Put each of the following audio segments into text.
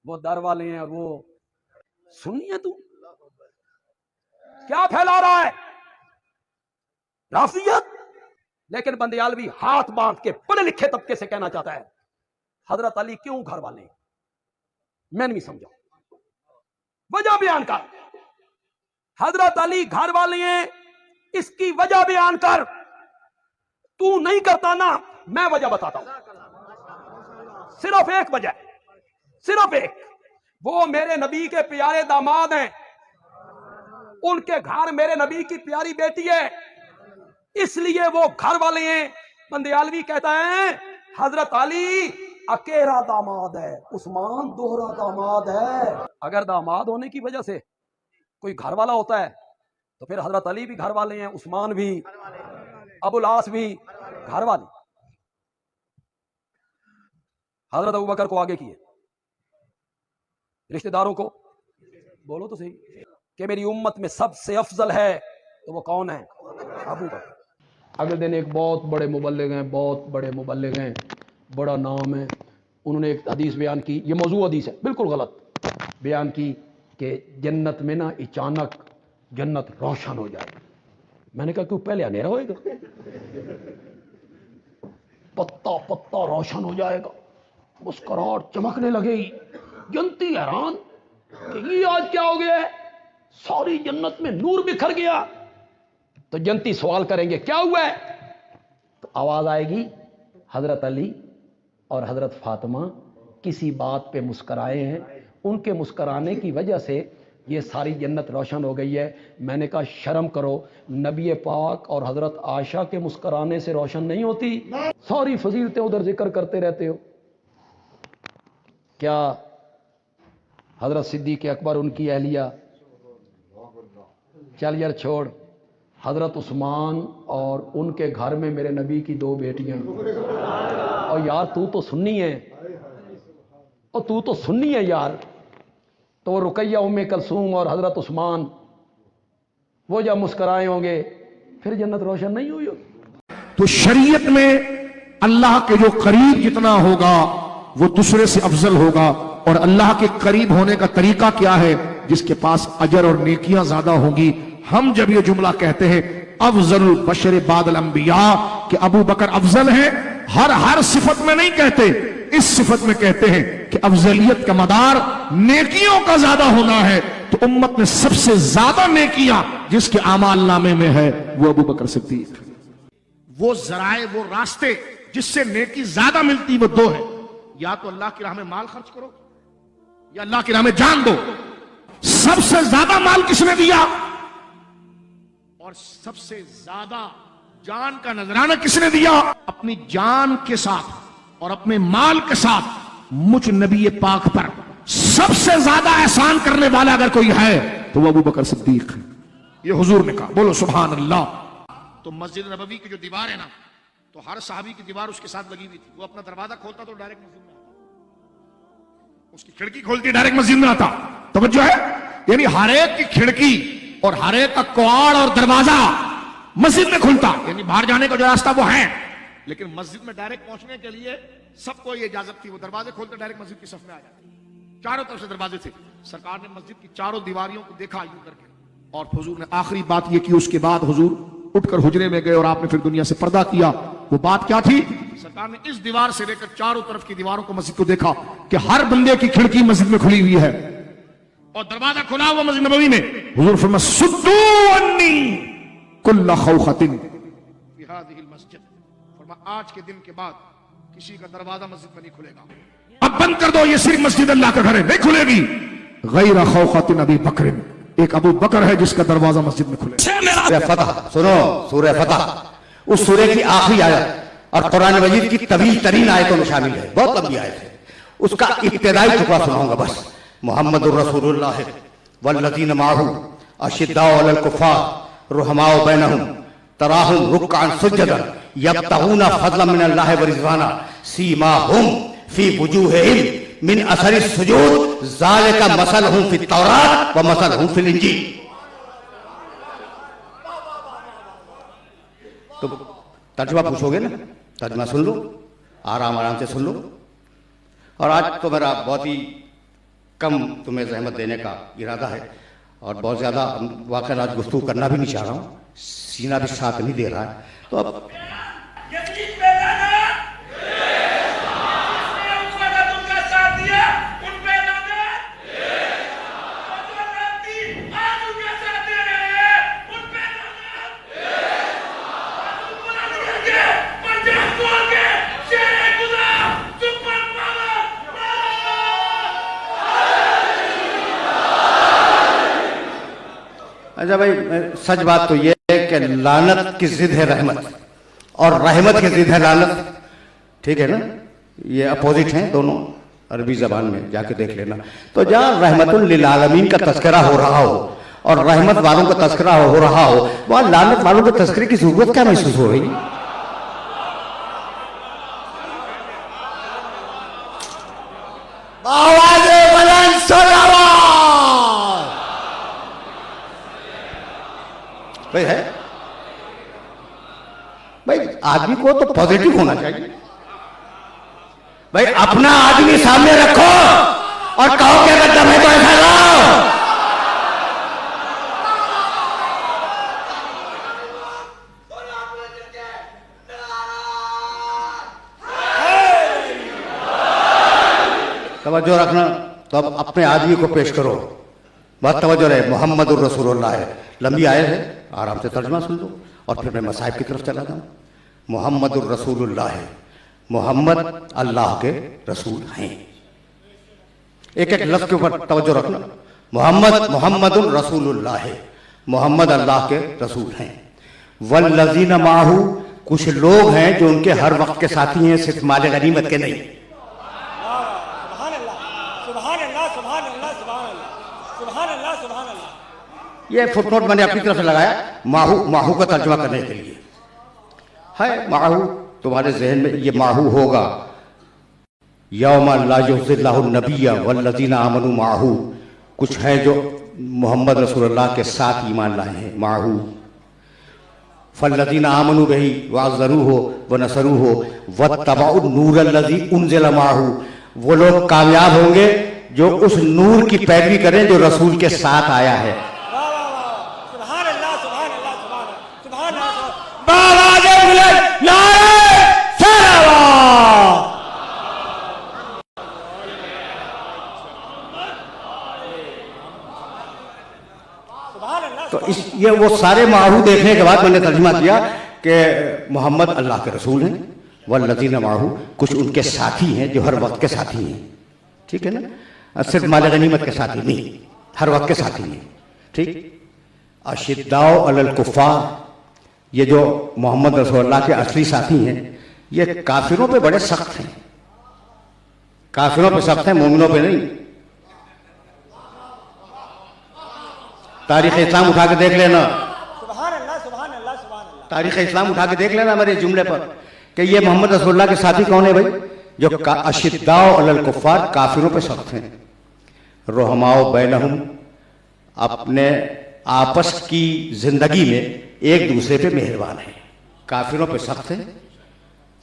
वो दर वाले हैं और वो सुन्नी है। तू क्या फैला रहा है? राफियत। लेकिन बंदयालवी हाथ बांध के पढ़े लिखे तबके से कहना चाहता है हजरत अली क्यों घर वाले हैं? मैं नहीं समझा, वजह बयान कर। हजरत अली घर वाले हैं, इसकी वजह बयान कर। तू नहीं करता ना, मैं वजह बताता हूं। सिर्फ एक वजह, सिर्फ एक। वो मेरे नबी के प्यारे दामाद हैं, उनके घर मेरे नबी की प्यारी बेटी है, इसलिए वो घर वाले हैं। बंदयालवी कहता है हजरत अली अकेला दामाद है, उस्मान दोहरा दामाद है। अगर दामाद होने की वजह से कोई घर वाला होता है तो फिर हजरत अली भी घर वाले हैं, उस्मान भी, अबुल आस भी घर वाले। हजरत अबू बकर को आगे किए, रिश्तेदारों को बोलो तो सही कि मेरी उम्मत में सबसे अफजल है, तो वो कौन है? अबू बकर। अगले दिन एक बहुत बड़े मुबल्लिग हैं, बहुत बड़े मुबल्लिग हैं, बड़ा नाम है, उन्होंने एक हदीस बयान की, ये मौजू हदीस है, बिल्कुल गलत बयान की कि जन्नत में ना अचानक जन्नत रोशन हो जाएगी। मैंने कहा क्यों, पहले अंधेरा होएगा? पत्ता पत्ता रोशन हो जाएगा, मुस्कुराहट चमकने लगेगी। जन्नती हैरान कि ये आज क्या हो गया है, सारी जन्नत में नूर बिखर गया। तो जन्नती सवाल करेंगे क्या हुआ है? तो आवाज आएगी हजरत अली और हजरत फातिमा किसी बात पे मुस्कराए हैं, उनके मुस्कराने की वजह से ये सारी जन्नत रोशन हो गई है। मैंने कहा शर्म करो, नबी पाक और हजरत आयशा के मुस्कराने से रोशन नहीं होती? सारी फजीलतें उधर जिक्र करते रहते हो। क्या हजरत सिद्दीक अकबर, उनकी अहलिया, चल यार छोड़, हजरत उस्मान और उनके घर में मेरे नबी की दो बेटियां। और यार तू तो सुन्नी है, और तू तो सुन्नी है यार। तो रुकैया, उम्मे कलसूम और हजरत उस्मान वो जब मुस्कराए होंगे फिर जन्नत रोशन नहीं हुई होगी। तो शरीयत में अल्लाह के जो करीब जितना होगा वो दूसरे से अफजल होगा। और अल्लाह के करीब होने का तरीका क्या है? जिसके पास अजर और नेकियां ज्यादा होंगी। हम जब ये जुमला कहते हैं अफजल बशर बादल अंबिया कि अबू बकर अफजल है, हर सिफत में नहीं कहते, इस सिफत में कहते हैं कि अफजलियत का मदार नेकियों का ज्यादा होना है। तो उम्मत में सबसे ज्यादा नेकियां जिसके आमाल नामे में है वो अबू बकर सिद्दीक। वो जराए, वो रास्ते जिससे नेकी ज्यादा मिलती वो दो है, या तो अल्लाह की राह में माल खर्च करो या अल्लाह की राह में जान दो। सबसे ज्यादा माल किसने दिया और सबसे ज्यादा जान का नजराना किसने दिया? अपनी जान के साथ और अपने माल के साथ मुझ नबी पाक पर सबसे ज्यादा एहसान करने वाला अगर कोई है तो वो अबू बकर सिद्दीक है। ये हुजूर ने कहा, बोलो सुभान अल्लाह। तो मस्जिद नबवी की जो दीवार है ना, तो हर सहाबी की दीवार उसके साथ लगी हुई थी। वो अपना दरवाजा खोलता तो डायरेक्ट मस्जिद में आता, उसकी खिड़की खोलती डायरेक्ट मस्जिद में आता। तवज्जो है, यानी हर एक की खिड़की और हर एक का कुआड़ और दरवाजा मस्जिद में खुलता, यानी बाहर जाने का जो रास्ता वो है, लेकिन मस्जिद में डायरेक्ट पहुंचने के लिए सबको ये इजाजत थी। वो दरवाजे खोलते डायरेक्ट मस्जिद की सफ में आ जाते, चारों तरफ से दरवाजे थे। सरकार ने मस्जिद की चारों दीवारियों को देखा यूं करके, और हुजूर ने आखिरी बात ये की। उसके बाद हुजूर उठकर हुजरे में गए और आपने फिर दुनिया से पर्दा किया। वो बात क्या थी? सरकार ने इस दीवार से लेकर चारों तरफ की दीवारों को, मस्जिद को देखा कि हर बंदे की खिड़की मस्जिद में खुली हुई है और दरवाजा खुला हुआ मस्जिद नबवी में। हुजूर फरमाया सुद्दू अन्नी कुल्ला खौखतिन फी हादिहिल मस्जिद। फरमाया आज के दिन के बाद किसी का दरवाजा मस्जिद में नहीं खुलेगा। अब बंद कर दो, ये सिर्फ मस्जिद अल्लाह का घर है, नहीं खुलेगी। गैर खौखतिन अबी बकर, एक अबू बकर है जिसका दरवाजा मस्जिद में खुले। फतह सुनो, सूरह फतह, उस सूरह की आखिरी आयत और कुरान मजीद की तवील तरीन आयतों में शामिल है, बहुत लंबी आयत है। उसका इब्तिदाई टुकड़ा सुनाऊंगा बस। मुहम्मदुर रसूलुल्लाह वल्लज़ीना माअहू अशिद्दाउ अलल कुफ़ार रुहमाउ बैनहुम तराहुम रुक्अन सुज्जदन यब्तगूना फज़लन मिनल्लाहि व रिज़वाना सीमाहुम फी वुजूहिहिम मिन असरि सुजूद ज़ालिका मसलहुम फित तौरात व मसलहुम फिल इंजील। तो तर्जुमा पूछोगे ना, तर्जुमा सुन लो, आराम आराम से सुन लो। और आज तो मेरा बहुत ही कम तुम्हें जहमत देने का इरादा है और बहुत ज़्यादा वाकई आज गुफ्तगू करना भी नहीं चाह रहा हूँ, सीना भी साथ नहीं दे रहा है। तो अब अच्छा भाई, सच बात तो ये है कि लानत की जिद है रहमत और रहमत की जिद है लानत, ठीक है ना? ये अपोजिट हैं दोनों, अरबी जबान में जाके देख लेना। तो जहाँ रहमतुल लिल आलमीन का तस्करा हो रहा हो और रहमत वालों का तस्करा हो रहा हो, वहाँ लानत वालों के तस्करे की जरूरत क्या महसूस हो रही? भाई है भाई, आदमी को तो पॉजिटिव होना चाहिए भाई। अपना आदमी सामने रखो और कहो कि अगर दम है तो ऐसा लाओ। तवज्जो रखना। तो अब अपने आदमी को पेश करो, बहुत तवज्जो रहे। मोहम्मदुर रसूलुल्लाह है, लंबी आयत है, आराम से तर्जुमा सुन लो और फिर मैं मसाइब की तरफ चला जाऊं। मोहम्मदुर रसूलुल्लाह है, मोहम्मद अल्लाह के रसूल हैं। एक एक लफ्ज के ऊपर तवज्जो रखना। मोहम्मद मोहम्मदुर रसूलुल्लाह है, मोहम्मद अल्लाह के रसूल हैं। वल्लज़ीना माहू, कुछ लोग हैं जो उनके हर वक्त के साथी हैं, सिर्फ माल गनीमत के नहीं। ये फुटनोट मैंने अपनी तरफ से लगाया माहू, माहू का तर्जुमा करने के लिए है। माहू तुम्हारे जहन में ये माहू होगा, यौम ला युज़िल्लहु नबिय्या वल्लज़ीना आमनू माहू। कुछ है जो मोहम्मद रसूलुल्लाह के साथ ईमान लाए हैं, माहू। फल्लज़ीना आमनू बिही वअज़्ज़रूहु वनसरूहु वत्तबउ नूरल्लज़ी उनज़िला माहू। वो लोग कामयाब होंगे जो उस नूर की पैरवी करें जो रसूल के साथ आया है। तो ये वो सारे माहू देखने के बाद मैंने तर्जुमा किया कि मोहम्मद अल्लाह के रसूल हैं, वल्लज़ीना माहू, कुछ उनके साथी हैं जो हर वक्त के साथी हैं, ठीक है ना? सिर्फ माल गनीमत के साथी नहीं, हर वक्त के साथी हैं, ठीक। अशिद्दाउ अलल कुफ़ार, ये जो मोहम्मद रसूलुल्लाह के असली साथी हैं, ये काफिरों पे बड़े सख्त हैं, काफिरों पे सख्त हैं, मोमिनों पे नहीं। तारीख इस्लाम उठा के देख लेना, तारीख इस्लाम उठा के देख लेना मेरे जुमले पर कि ये मोहम्मद रसूलुल्लाह के साथी कौन है भाई? जो अशिद्दाउ अलल कुफ़ार, काफिरों पे सख्त हैं। रहमाओ बैनहुम, अपने आपस की जिंदगी में एक दूसरे पे मेहरबान है। काफिरों पे सख्त है,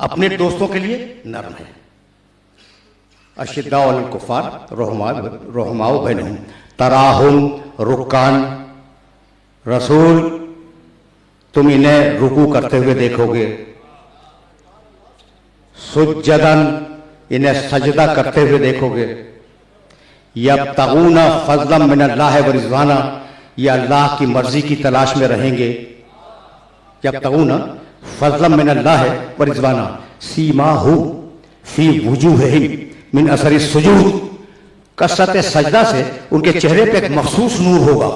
अपने दोस्तों के लिए नरम है। अशिद्दाउ अलल कुफ़ार रहमाओ बैनहुम तराहुम रुकान, रसूल तुम इन्हें रुकू करते हुए देखोगे। सुज्जदन, इन्हें सजदा करते हुए देखोगे। यब्तगूना फज़लन मिनल्लाहि व रिज़वाना, ये अल्लाह की मर्जी की तलाश में रहेंगे। यब्तगूना फज़लन मिनल्लाहि व रिज़वाना सीमाहुम फी वुजूहिहिम मिन असरि सुजूद, कसरत सजदा से उनके चेहरे पे एक मखसूस नूर होगा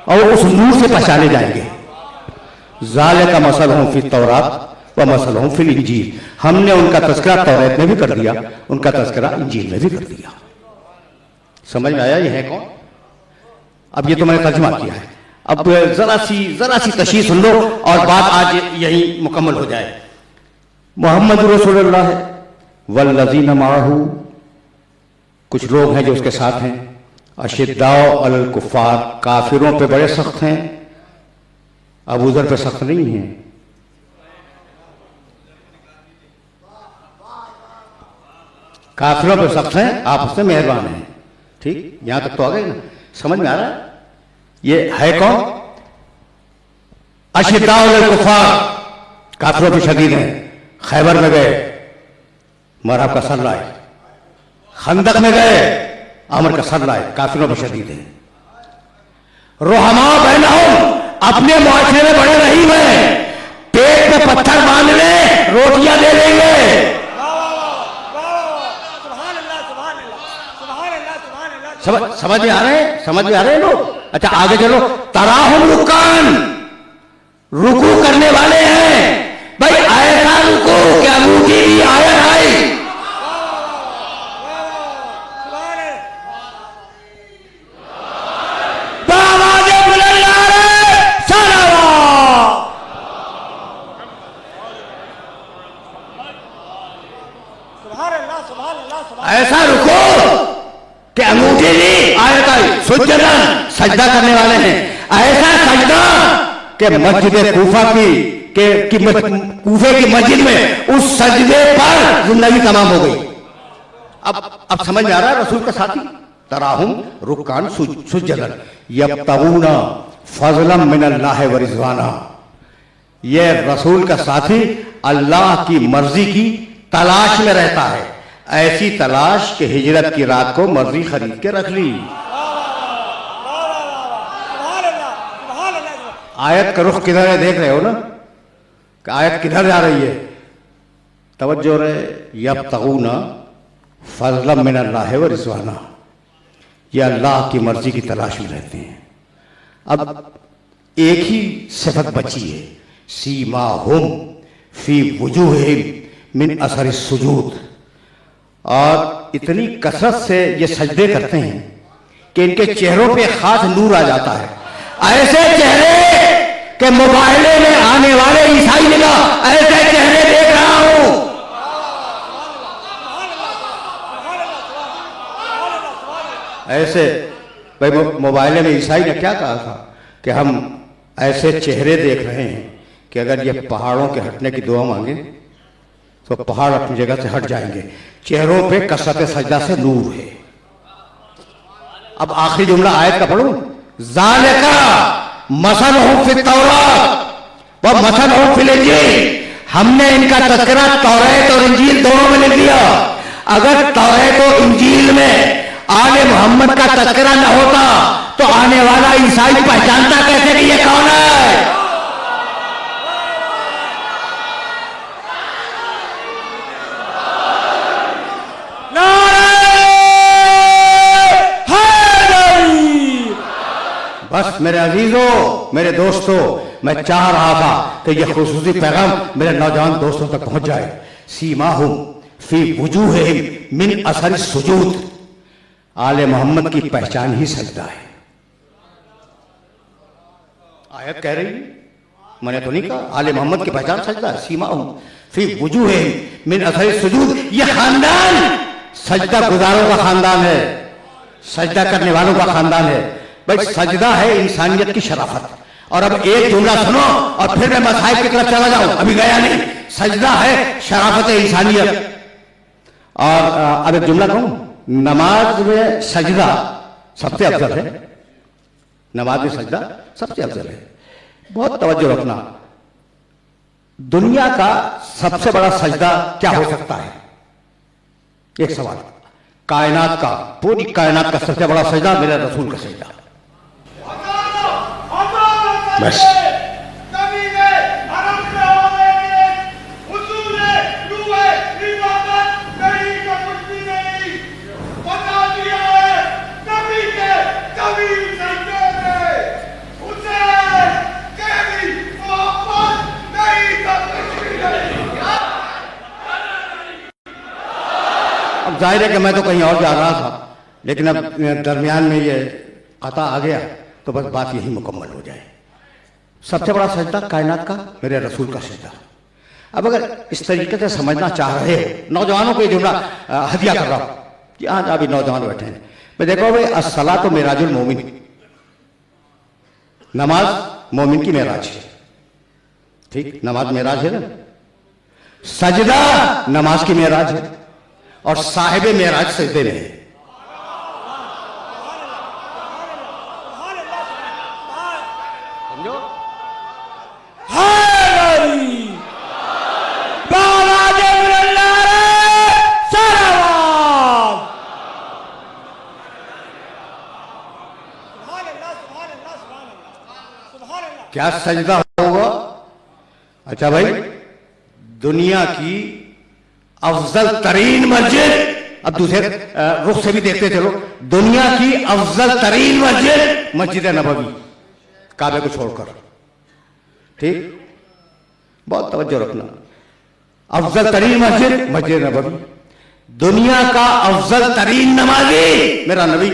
और उस नूर से पहचाने जाएंगे। ज़ालिका मसलहुम फी तौरात व मसलहुम फिल इंजील, हमने उनका तज़किरा तौरात में भी कर दिया, उनका तज़किरा इंजील में भी कर दिया। समझ में आया ये है कौन? अब ये तो मैंने तर्जुमा किया है, अब जरा सी तशरीह सुन लो और बात आज यही मुकम्मल हो जाए। मोहम्मद रसूलुल्लाह है, वल्लज़ीना माहू, कुछ लोग हैं जो उसके साथ हैं। अशिद्दाउ अलल कुफ़ार, काफिरों पे बड़े सख्त हैं, अबू ज़र पे सख्त नहीं हैं। काफिरों पे सख्त हैं, आपस में मेहरबान हैं। ठीक, यहां तक तो आ गए ना, समझ में आ रहा है? ये है कौन? अशिद्दाउल कुफार, काफिरों पे शदीद हैं। खैबर में गए, मरहब का सर लाए। खंदक में गए, अमर का सर लाए, काफिरों पे शदीद हैं। रोहमा बैनहुम, अपने मुआशरे में बड़े रहीम हैं, पेट पे पत्थर बांध ले, रोटियां दे देंगे। समझ में आ रहे हैं? समझ में आ रहे हैं लोग? अच्छा आगे चलो। तराहुम रुकान, रुकू करने वाले हैं। भाई ऐसा रुकू कि अंगूठी भी आयत आई। ऐसा रुको कि अंगूठी भी आयत आई। सुजदन, सजदा करने वाले हैं। ऐसा सजदा कि मस्जिद कूफा कूफे की मस्जिद में उस सजदे पर जिंदगी तमाम हो गई। अब समझ में आ रहा है रसूल का साथी? तराहुम रुकान सुजदन यब्तगूना फज़लन मिनल्लाहि व रिज़वाना। ये रसूल का साथी अल्लाह की मर्जी की तलाश में रहता है। ऐसी तलाश के हिजरत की रात को मर्जी खरीद के रख ली। आयत का रुख किधर है देख रहे हो ना, कि आयत किधर जा रही है? तवज्जो रहे। यब्तगूना फज़लन मिनल्लाहि व रिज़वाना, ये अल्लाह की मर्जी की तलाश में रहते हैं। अब एक ही सिफत बची है, सीमाहुम फी वुजूहिहिम मिन असरि सुजूद। और इतनी कसरत से ये सजदे करते हैं कि इनके चेहरों पे खास नूर आ जाता है। ऐसे चेहरे के मोबाइले में आने वाले ईसाई निगाह, ऐसे चेहरे देख रहा हूं। ऐसे भाई मोबाइले में ईसाई ने क्या कहा था कि हम ऐसे चेहरे देख रहे हैं कि अगर ये पहाड़ों के हटने की दुआ मांगे तो पहाड़ अपनी जगह से हट जाएंगे। चेहरों पे कसरत सजदा से नूर है। अब आखिरी जुमला आयत का पढ़ूं। ज़ालिका मसलहुम फित तौरात व मसलहुम फिल इंजील। हमने इनका तज़किरा तौरात और इंजील दोनों में लिख दिया। अगर तौरात और इंजील में आले मोहम्मद का तज़किरा न होता तो आने वाला ईसाई पहचानता कैसे कि ये कौन है? बस मेरे अजीजों, मेरे दोस्तों, मैं चाह रहा था कि यह खुसूसी पैगाम मेरे नौजवान दोस्तों तक पहुंच जाए। सीमाहुम फी वुजूहिहिम मिन असरि सुजूद। आले मोहम्मद की पहचान ही सजदा है। आयत कह रही, मैंने तो नहीं कहा। आले मोहम्मद की पहचान सजदा है। सीमाहुम फी वुजूहिहिम मिन असरि सुजूद। यह खानदान सजदा गुजारों का खानदान है, सजदा करने वालों का खानदान है। भाई सजदा है इंसानियत की शराफत। और अब एक जुमला सुनो और फिर मैं मसाइब की तरफ चला जाऊं, अभी गया नहीं। सजदा है शराफत इंसानियत। और अब एक जुमला कहूं, नमाज में सजदा सबसे अफजल है। नमाज में सजदा सबसे अफजल है। बहुत तवज्जो रखना। दुनिया का सबसे बड़ा सजदा क्या हो सकता है? एक सवाल। कायनात का, पूरी कायनात का सबसे बड़ा सजदा मेरे रसूल का सजदा। बस अब जाहिर है कि मैं तो कहीं और जा रहा था, लेकिन अब दरमियान में ये कता आ गया तो बस बात यही मुकम्मल हो जाए। सबसे बड़ा सजदा कायनात का मेरे रसूल का सजदा। अब अगर इस तरीके से समझना चाह रहे हो, नौजवानों को ये जुमला हदिया कर रहा हूं कि आज अभी नौजवान बैठे हैं। मैं देखो भाई, अस्सलातु मिराजुल मोमिन, नमाज मोमिन की मेराज है। ठीक, नमाज मेराज है ना। सजदा नमाज की मेराज है और साहिब मेराज सजदे में है। क्या सजदा होगा? अच्छा भाई, दुनिया की अफजल तरीन मस्जिद, अब दूसरे रुख से भी देखते चलो, दुनिया की अफजल तरीन मस्जिद मस्जिद नबवी, काबे को छोड़कर। ठीक, बहुत तवज्जो रखना। अफजल तरीन मस्जिद मस्जिद नबवी, दुनिया का अफजल तरीन नमाजी मेरा नबी,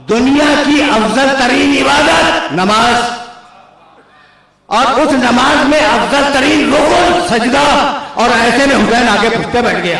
दुनिया की अफजल तरीन इबादत नमाज, और उस नमाज में अफजल तरीन रुकन सजदा, और ऐसे में हुसैन आगे पूछते बैठ गया।